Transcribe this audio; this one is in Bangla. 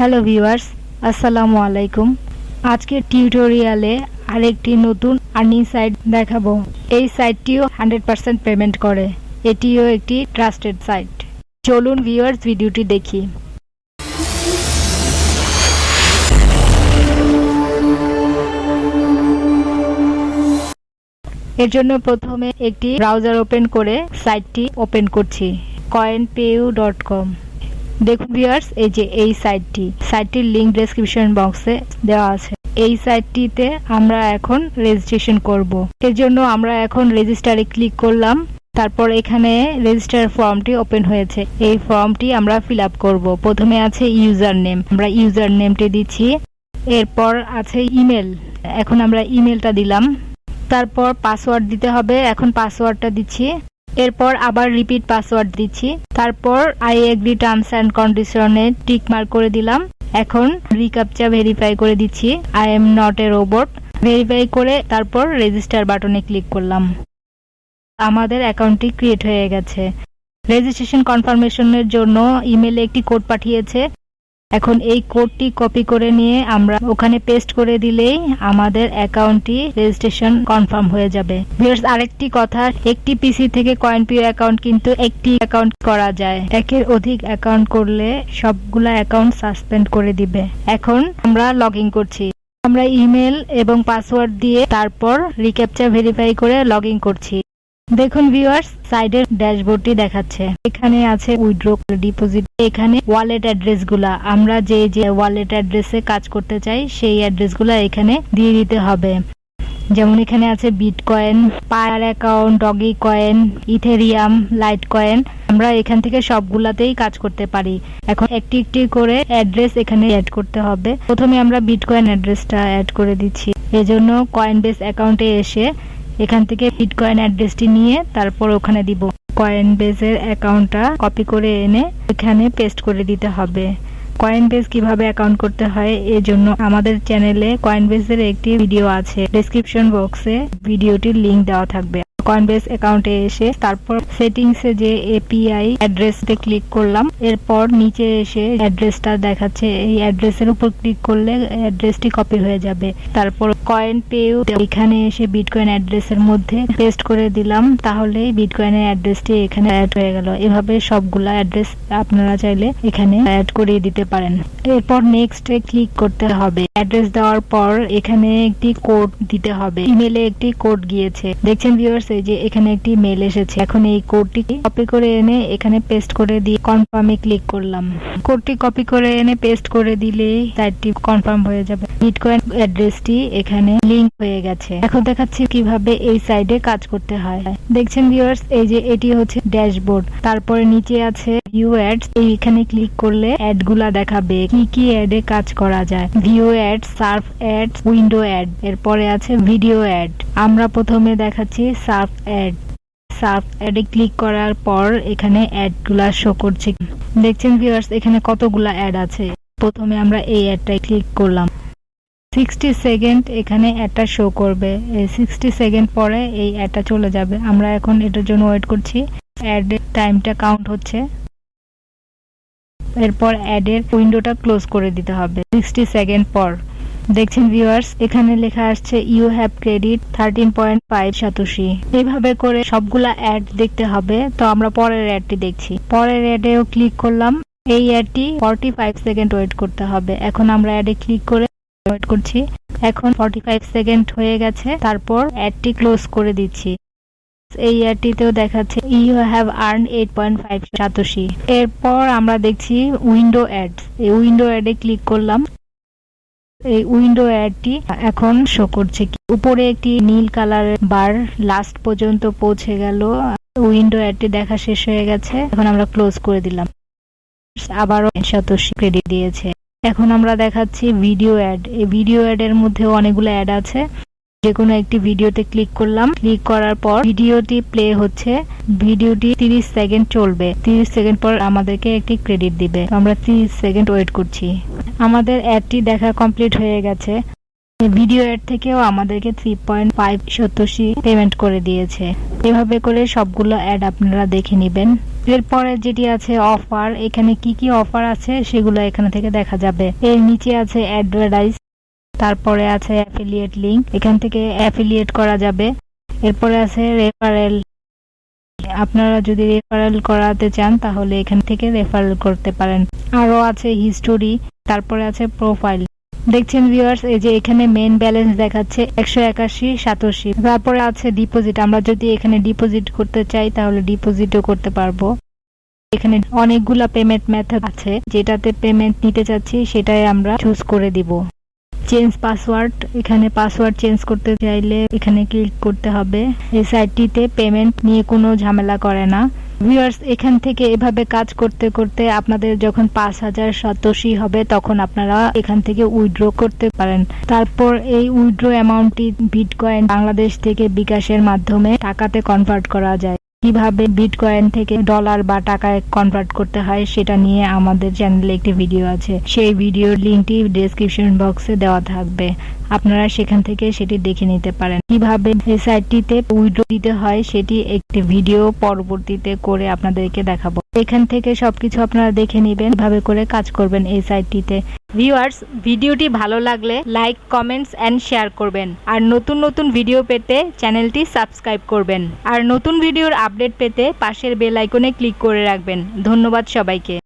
হ্যালো ভিউয়ার্স, আসসালামু আলাইকুম। আজকের টিউটোরিয়ালে আরেকটি নতুন আর্নিং সাইট দেখাবো। এই সাইটটিও 100% পেমেন্ট করে। এটিও একটি ট্রাস্টেড সাইট। চলুন ভিউয়ার্স ভিডিওটি দেখি। এর জন্য প্রথমে একটি ব্রাউজার ওপেন করে সাইটটি ওপেন করছি, coinpayu.com। দেখুন ভিউয়ার্স, এই যে এই সাইটটির লিংক ডেসক্রিপশন বক্সে দেওয়া আছে। এই সাইটটিতে আমরা এখন রেজিস্ট্রেশন করব। এর জন্য আমরা এখন রেজিস্টারে ক্লিক করলাম। তারপর এখানে রেজিস্টার ফর্মটি ওপেন হয়েছে। এই ফর্মটি আমরা ফিল আপ করব। প্রথমে আছে ইউজার নেম, আমরা ইউজার নেমটি দিচ্ছি। এরপর আছে ইমেল, এখন আমরা ইমেলটা দিলাম। তারপর পাসওয়ার্ড দিতে হবে, এখন পাসওয়ার্ডটা দিচ্ছি। এরপর আবার রিপিট পাসওয়ার্ড দিচ্ছি। তারপর আই এগ্রি টার্মস অ্যান্ড কন্ডিশনে টিক মার্ক করে দিলাম। এখন রিক্যাপচা ভেরিফাই করে দিচ্ছি, I am not a robot. Verify করে তারপর রেজিস্টার বাটনে ক্লিক করলাম। আমাদের অ্যাকাউন্টটি ক্রিয়েট হয়ে গেছে। রেজিস্ট্রেশন কনফার্মেশনের জন্য ইমেলে একটি কোড পাঠিয়েছে। এখন এই কোডটি কপি করে নিয়ে আমরা ওখানে পেস্ট করে দিলেই আমাদের অ্যাকাউন্টটি রেজিস্ট্রেশন কনফার্ম হয়ে যাবে। ভিউয়ার্স, আরেকটি কথা, একটি পিসি থেকে কয়েনপিউ অ্যাকাউন্ট কিন্তু একটি অ্যাকাউন্ট করা যায়। একের অধিক অ্যাকাউন্ট করলে সবগুলা অ্যাকাউন্ট সাসপেন্ড করে দিবে। এখন আমরা লগ ইন করছি। আমরা ইমেল এবং পাসওয়ার্ড দিয়ে তারপর রিক্যাপচা ভেরিফাই করে লগ ইন করছি। দেখুন ভিউয়ার্স, সাইডের ড্যাশবোর্ডটি দেখাচ্ছে। এখানে আছে উইথড্র, ডিপোজিট। এখানে ওয়ালেট অ্যাড্রেস গুলা, আমরা যে ওয়ালেট অ্যাড্রেসে কাজ করতে চাই সেই অ্যাড্রেস গুলা এখানে দিয়ে দিতে হবে। যেমন এখানে আছে বিটকয়েন, পায়ার অ্যাকাউন্ট, Dogecoin, Ethereum, Litecoin. আমরা এখান থেকে সবগুলাতেই কাজ করতে পারি। এখন একটি একটি করে অ্যাড্রেস এখানে অ্যাড করতে হবে। প্রথমে আমরা বিটকয়েন অ্যাড্রেসটা অ্যাড করে দিচ্ছি। এজন্য কয়েনবেস অ্যাকাউন্টে এসে এখান থেকে বিটকয়েন অ্যাড্রেসটি নিয়ে তারপর ওখানে দিব। কয়েনবেসের অ্যাকাউন্টটা কপি করে এনে এখানে পেস্ট করে দিতে হবে। কয়েনবেস কিভাবে অ্যাকাউন্ট করতে হয় এর জন্য আমাদের চ্যানেলে কয়েনবেসের একটি ভিডিও আছে, ডেসক্রিপশন বক্সে ভিডিওটির লিংক দেওয়া থাকবে। কয়েনবেস অ্যাকাউন্টে এসে তারপর সেটিংসে যে এপিআই অ্যাড্রেসতে ক্লিক করলাম। এরপর নিচে এসে অ্যাড্রেসটা দেখাচ্ছে, এই অ্যাড্রেসের উপর ক্লিক করলে অ্যাড্রেসটি কপি হয়ে যাবে। তারপর কয়েনপেউ এখানে এসে বিটকয়েন অ্যাড্রেসের মধ্যে পেস্ট করে দিলাম, তাহলে বিটকয়েনের অ্যাড্রেসটি এখানে অ্যাড হয়ে গেল। এভাবে সবগুলা অ্যাড্রেস আপনারা চাইলে এখানে অ্যাড করে দিতে পারেন। এরপর নেক্সটে ক্লিক করতে হবে। অ্যাড্রেস দেওয়ার পর এখানে একটি কোড দিতে হবে। ইমেলে একটি কোড গিয়েছে, দেখছেন ভিউয়ার্স, যে এখানে একটি মেল এসেছে। এখন এই কোডটি কপি করে এনে এখানে পেস্ট করে দিয়ে কনফার্মে ক্লিক করলাম। কোডটি কপি করে এনে পেস্ট করে দিলেই সাইটটি কনফার্ম হয়ে যাবে। বিটকয়েন অ্যাড্রেসটি এখানে লিংক হয়ে গেছে। এখন দেখাচ্ছি কিভাবে এই সাইডে কাজ করতে হয়। দেখছেন ভিউয়ার্স, এই যে এটি হচ্ছে ড্যাশবোর্ড। তারপরে নিচে আছে ভিউ অ্যাডস। এইখানে ক্লিক করলে অ্যাড গুলা দেখাবে, কি কি অ্যাডে কাজ করা যায়। View ad, surf ad, window ad. এরপরে আছে ভিডিও অ্যাড। আমরা প্রথমে দেখাচ্ছি সার্ফ অ্যাড। সার্ফ অ্যাডে ক্লিক করার পর এখানে অ্যাড গুলা শো করছে। দেখছেন ভিউয়ার্স, এখানে কতগুলা অ্যাড আছে। প্রথমে আমরা এই অ্যাডটায় ক্লিক করলাম। 60 সেকেন্ড এখানে অ্যাডটা শো করবে। এই 60 সেকেন্ড পরে এই অ্যাডটা চলে যাবে। আমরা এখন এটার জন্য ওয়েট করছি। অ্যাডের টাইমটা কাউন্ট হচ্ছে। এরপর অ্যাডের উইন্ডোটা ক্লোজ করে দিতে হবে 60 সেকেন্ড পর। দেখছেন ভিউয়ার্স, এখানে লেখা আসছে ইউ হ্যাভ ক্রেডিট 13.5 সাতোশি। এইভাবে করে সবগুলা অ্যাড দেখতে হবে। তো আমরা পরের অ্যাডটি দেখছি। পরের অ্যাডেও ক্লিক করলাম। এই অ্যাডটি 45 সেকেন্ড ওয়েট করতে হবে। এখন আমরা অ্যাডে ক্লিক করে ওয়েট করছি। এখন 45 সেকেন্ড হয়ে গেছে। তারপর অ্যাডটি ক্লোজ করে দিচ্ছি। এই অ্যাডটিতেও দেখাচ্ছে ইউ হ্যাভ আর্ন 8.5 সাতোশি। এরপর আমরা দেখছি উইন্ডো অ্যাডস। এই উইন্ডো অ্যাডে ক্লিক করলাম। এই উইন্ডো অ্যাডটি এখন শো করছে। উপরে একটি নীল কালারের বার লাস্ট পর্যন্ত পৌঁছে গেল। উইন্ডো অ্যাডটি দেখা শেষ হয়ে গেছে। এখন আমরা ক্লোজ করে দিলাম। আবারও সাতোশি ক্রেডিট দিয়েছে। এখন আমরা দেখাচ্ছি ভিডিও অ্যাড। এই ভিডিও অ্যাড এর মধ্যে অনেকগুলো অ্যাড আছে। যে কোনো একটি ভিডিওতে ক্লিক করলাম। ক্লিক করার পর ভিডিওটি প্লে হচ্ছে। ভিডিওটি 30 সেকেন্ড চলবে। 30 সেকেন্ড পর আমাদেরকে একটি ক্রেডিট দিবে। আমরা 30 সেকেন্ড ওয়েট করছি। আমাদের অ্যাডটি দেখা কমপ্লিট হয়ে গেছে। ভিডিও অ্যাড থেকেও আমাদেরকে 3.5 সাতোশি পেমেন্ট করে দিয়েছে। এভাবে করে সবগুলো অ্যাড আপনারা দেখে নেবেন। এরপরে যেটি আছে অফার, এখানে কি কি অফার আছে সেগুলো এখানে থেকে দেখা যাবে। এর নিচে আছে অ্যাডভার্টাইজ, তারপরে আছে অ্যাফিলিয়েট লিংক, এখান থেকে অ্যাফিলিয়েট করা যাবে। এরপরে আছে রেফারেল, আপনারা যদি রেফারেল করাতে চান তাহলে এখান থেকে রেফারেল করতে পারেন। আরো আছে হিস্টোরি, তারপরে আছে প্রোফাইল। দেখছেন ভিউয়ার্স, এই যে এখানে মেইন ব্যালেন্স দেখাচ্ছে 181 সাতোশি। তারপরে আছে ডিপোজিট, আমরা যদি এখানে ডিপোজিট করতে চাই তাহলে ডিপোজিটও করতে পারবো। এখানে অনেকগুলা পেমেন্ট মেথড আছে, যেটাতে পেমেন্ট নিতে চাচ্ছি সেটাই আমরা চুজ করে দিব। চেঞ্জ পাসওয়ার্ড, এখানে পাসওয়ার্ড চেঞ্জ করতে চাইলে এখানে ক্লিক করতে হবে। এই সাইটটিতে পেমেন্ট নিয়ে কোনো ঝামেলা করে না। ভিউয়ার্স, এখান থেকে এভাবে কাজ করতে করতে আপনাদের যখন 5000 সাতোশি হবে তখন আপনারা এখান থেকে উইথড্র করতে পারেন। তারপর এই উইথড্র অ্যামাউন্টটি বিটকয়েন বাংলাদেশ থেকে বিকাশের মাধ্যমে টাকাতে কনভার্ট করা যায়। কিভাবে বিটকয়েন থেকে ডলার বা টাকায় কনভার্ট করতে হয় সেটা নিয়ে আমাদের চ্যানেলে একটি ভিডিও আছে, সেই ভিডিওর লিংকটি ডেসক্রিপশন বক্সে দেওয়া থাকবে, আপনারা সেখান থেকে সেটি দেখে নিতে পারেন। কিভাবে এই সাইটটিতে উইথড্র দিতে হয় সেটি একটি ভিডিও পরবর্তীতে করে আপনাদেরকে দেখাবো। এখান থেকে সবকিছু আপনারা দেখে নেবেন, কিভাবে করে কাজ করবেন এই সাইটটিতে। ভিউয়ার্স, ভিডিওটি ভালো লাগলে লাইক, কমেন্টস এন্ড শেয়ার করবেন। আর নতুন নতুন ভিডিও পেতে চ্যানেলটি সাবস্ক্রাইব করবেন। আর নতুন ভিডিওর আপডেট পেতে পাশের বেল আইকনে ক্লিক করে রাখবেন। ধন্যবাদ সবাইকে।